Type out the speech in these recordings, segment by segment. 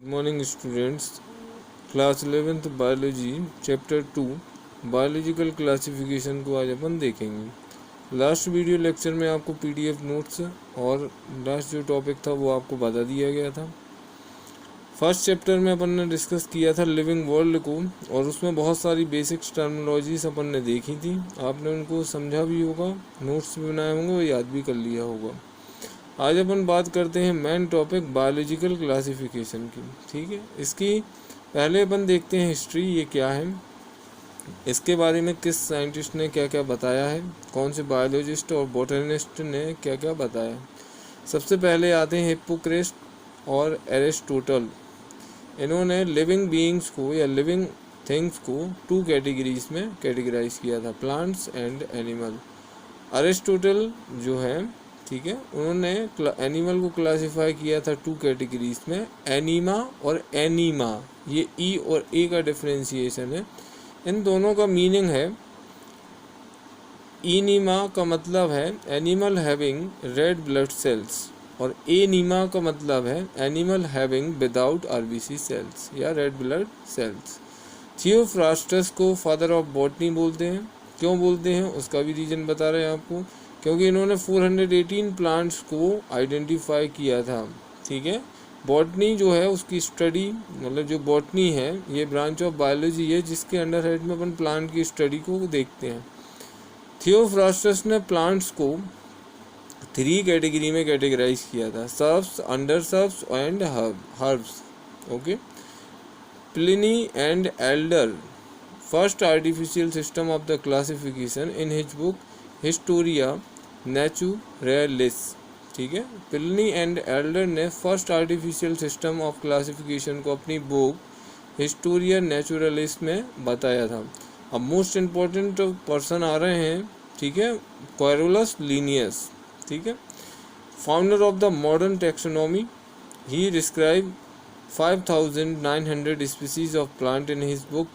Good morning students. Class 11th biology chapter 2 biological classification को आज अपन देखेंगे। लास्ट वीडियो लेक्चर में आपको पीडीएफ नोट्स और लास्ट जो टॉपिक था वो आपको बता दिया गया था। फर्स्ट चैप्टर में अपन ने डिस्कस किया था लिविंग वर्ल्ड को और उसमें बहुत सारी बेसिक्स टर्मिनोलॉजीज अपन ने देखी थी। आपने उनको समझा भी होगा, नोट्स भी बनाए होंगे और याद भी कर लिया होगा। आज अपन बात करते हैं मेन टॉपिक बायोलॉजिकल क्लासिफिकेशन की। ठीक है, इसकी पहले अपन देखते हैं हिस्ट्री, ये क्या है, इसके बारे में किस साइंटिस्ट ने क्या क्या बताया है, कौन से बायोलॉजिस्ट और बोटनिस्ट ने क्या क्या बताया। सबसे पहले आते हैं हिप्पोक्रेट्स और एरिस्टोटल। इन्होंने लिविंग बीइंग्स को या लिविंग थिंग्स को टू कैटेगरीज में कैटेगराइज किया था, प्लांट्स एंड एनिमल। एरिस्टोटल जो है, ठीक है, उन्होंने एनिमल को क्लासिफाई किया था टू कैटेगरीज में, एनीमा और एनीमा। ये ई और ए का डिफरेंशिएशन है। इन दोनों का मीनिंग है, इनीमा का मतलब है animal having red blood cells और एनीमा का मतलब है animal having without RBC cells या रेड ब्लड सेल्स। थियोफ्रास्टस को फादर ऑफ बॉटनी बोलते हैं। क्यों बोलते हैं उसका भी रीजन बता रहे हैं आपको, क्योंकि इन्होंने 418 प्लांट्स को आइडेंटिफाई किया था। ठीक है, बॉटनी जो है उसकी स्टडी, मतलब जो बॉटनी है ये ब्रांच ऑफ बायोलॉजी है जिसके अंडर हेड में अपन प्लांट की स्टडी को देखते हैं। थियोफ्रास्टस ने प्लांट्स को 3 कैटेगरी में कैटेगराइज किया था, shrubs, under shrubs and herbs. Okay, Pliny and Elder first artificial system of the classification in his book Historia naturalis. ठीक है, प्लिनी एंड एल्डर ने first artificial system of classification को अपनी book Historia naturalis में बताया था। अब most important person आ रहे हैं, ठीक है, क्वेरुलस लीनियस। ठीक है, founder of the modern taxonomy. He describe 5900 species of plant in his book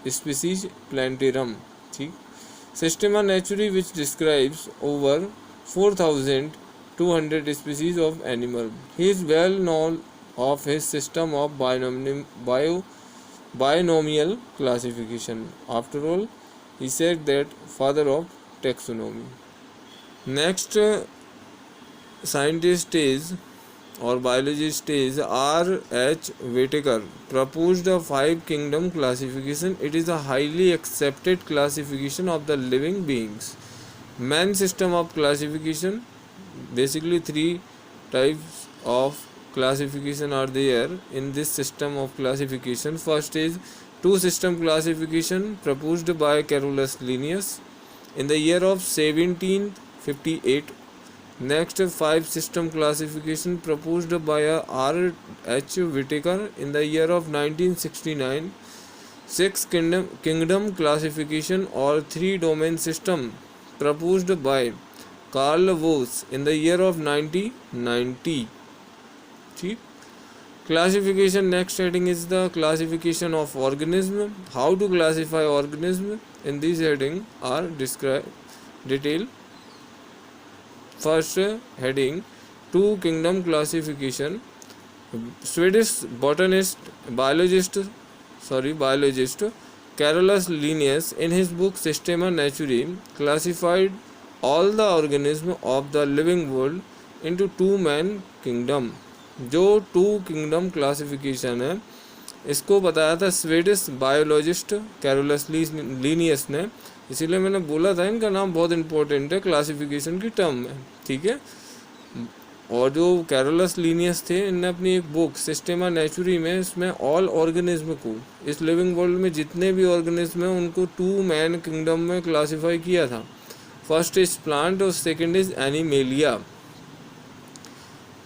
species plantarum. ठीक, Systema Naturae which describes over 4200 species of animal. He is well known of his system of binomial classification. After all, he said that father of taxonomy. Next scientist is और biologist is R.H. Whitaker proposed a 5 kingdom classification. It is a highly accepted classification of the living beings. Main system of classification, basically 3 types of classification are there in this system of classification. First is 2 system classification proposed by Carolus Linnaeus in the year of 1758. Next, 5 system classification proposed by R.H. Whitaker in the year of 1969. 6 kingdom classification or 3 domain system proposed by Carl Woese in the year of 1990. Classification, next heading is the classification of organism. How to classify organism? In this heading are described detail. First heading, 2 kingdom classification. Swedish biologist Carolus Linnaeus in his book Systema Naturae classified all the organisms of the living world into 2 main kingdom. जो 2 kingdom classification है इसको बताया था Swedish biologist Carolus Linnaeus ने, इसीलिए मैंने बोला था इनका नाम बहुत इंपॉर्टेंट है क्लासिफिकेशन की टर्म में। ठीक है, और जो कैरोलस लीनियस थे इनने अपनी एक बुक सिस्टेमा नेचुरी में इसमें ऑल ऑर्गेनिज्म को, इस लिविंग वर्ल्ड में जितने भी ऑर्गेनिज्म हैं उनको 2 मैन किंगडम में क्लासीफाई किया था। फर्स्ट इज प्लांट और सेकेंड इज एनिमेलिया।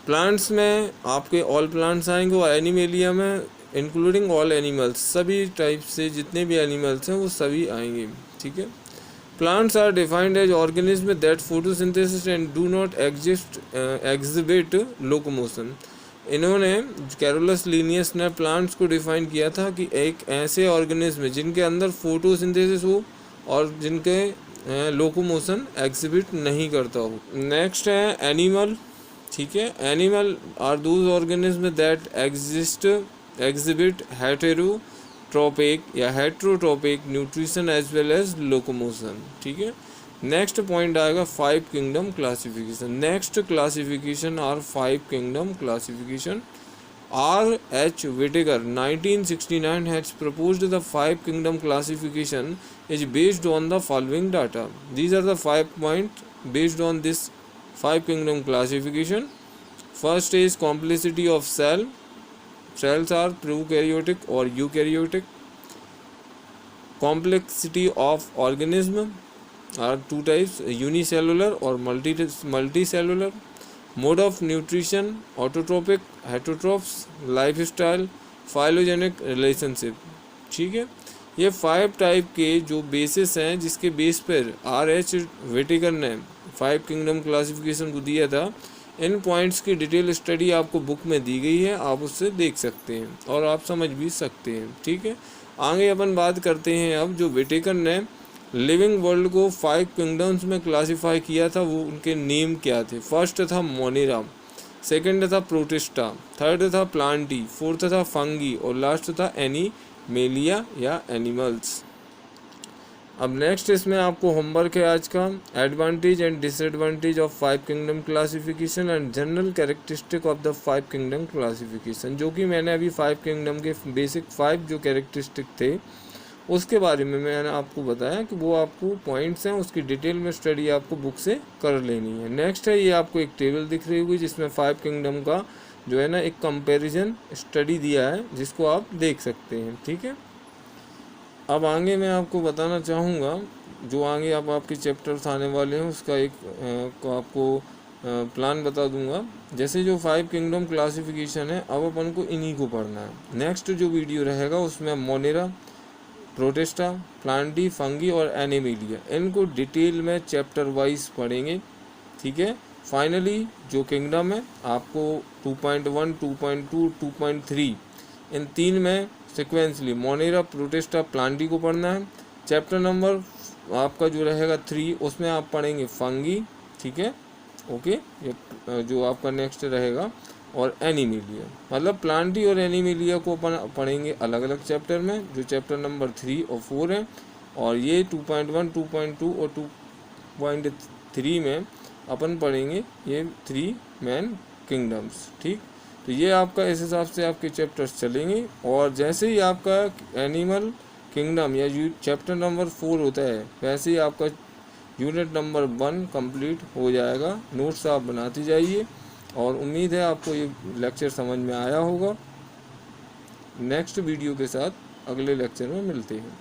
प्लांट्स में आपके ऑल प्लांट्स आएंगे और एनिमेलिया में इंक्लूडिंग ऑल एनिमल्स, सभी टाइप से जितने भी एनिमल्स हैं वो सभी आएंगे। ठीक है, plants are defined as organism that photosynthesis and do not exhibit locomotion. इन्होंने कैरोलस लीनियस ने प्लांट्स को डिफाइन किया था कि एक ऐसे ऑर्गेनिज्म जिनके अंदर फोटोसिंथेसिस हो और जिनके लोकोमोशन एग्जिबिट नहीं करता हो। नेक्स्ट है एनिमल। ठीक है। Animal are those organism that exhibit heterotrophic या heterotrophic nutrition as well as locomotion. ठीक है। नेक्स्ट पॉइंट आएगा 5 kingdom classification. Next classification are 5 kingdom classification. R.H. Whittaker 1969 has proposed the 5 kingdom classification is based on the following data. These are the 5 points based on this 5 kingdom classification. First is complexity of cell. Cells are prokaryotic or eukaryotic. Complexity of organism are two types, unicellular or multicellular. Mode of nutrition, autotrophic, heterotrophs, lifestyle, phylogenetic relationship। ठीक है। ये 5 type के जो basis हैं जिसके base पर R.H. Whittaker ने 5 kingdom classification को दिया था, इन पॉइंट्स की डिटेल स्टडी आपको बुक में दी गई है, आप उससे देख सकते हैं और आप समझ भी सकते हैं। ठीक है। आगे अपन बात करते हैं अब जो Whittaker ने लिविंग वर्ल्ड को 5 किंगडम्स में क्लासीफाई किया था, वो उनके नेम क्या थे। फर्स्ट था मोनेरा, सेकंड था प्रोटिस्टा, थर्ड था प्लांटी, फोर्थ था फंगी और लास्ट था एनिमेलिया या एनिमल्स। अब नेक्स्ट इसमें आपको होमवर्क है आज का, advantage and disadvantage of 5 kingdom classification and general characteristic of the 5 kingdom classification. जो कि मैंने अभी 5 किंगडम के बेसिक 5 जो कैरेक्टरिस्टिक थे उसके बारे में मैंने आपको बताया कि वो आपको पॉइंट्स हैं, उसकी डिटेल में स्टडी आपको बुक से कर लेनी है। नेक्स्ट है ये आपको एक टेबल दिख रही होगी जिसमें 5 किंगडम का जो है ना एक कंपैरिजन स्टडी दिया है जिसको आप देख सकते हैं। ठीक है। अब आगे मैं आपको बताना चाहूँगा जो आगे अब आपके चैप्टर्स आने वाले हैं उसका एक आपको प्लान बता दूंगा। जैसे जो 5 किंगडम क्लासिफिकेशन है अब अपन को इन्हीं को पढ़ना है। नेक्स्ट जो वीडियो रहेगा उसमें मोनेरा, प्रोटिस्टा, प्लांटी, फंगी और एनिमेलिया इनको डिटेल में चैप्टर वाइज पढ़ेंगे। ठीक है। फाइनली जो किंगडम है आपको 2.1, 2.2, 2.3 इन 3 में सिक्वेंसली मोनेरा, प्रोटिस्टा, प्लांटी को पढ़ना है। चैप्टर नंबर आपका जो रहेगा 3 उसमें आप पढ़ेंगे फंगी। ठीक है। ओके। ये जो आपका नेक्स्ट रहेगा और एनिमेलिया, मतलब प्लांटी और एनिमेलिया को अपन पढ़ेंगे अलग अलग चैप्टर में, जो चैप्टर नंबर 3 और 4 हैं। और ये 2.1, 2.2 और 2.3 में अपन पढ़ेंगे ये 3 मेन किंगडम्स। ठीक। तो ये आपका इस हिसाब से आपके चैप्टर्स चलेंगे और जैसे ही आपका एनिमल किंगडम या चैप्टर नंबर 4 होता है वैसे ही आपका यूनिट नंबर 1 कंप्लीट हो जाएगा। नोट्स आप बनाती जाइए और उम्मीद है आपको ये लेक्चर समझ में आया होगा। नेक्स्ट वीडियो के साथ अगले लेक्चर में मिलते हैं।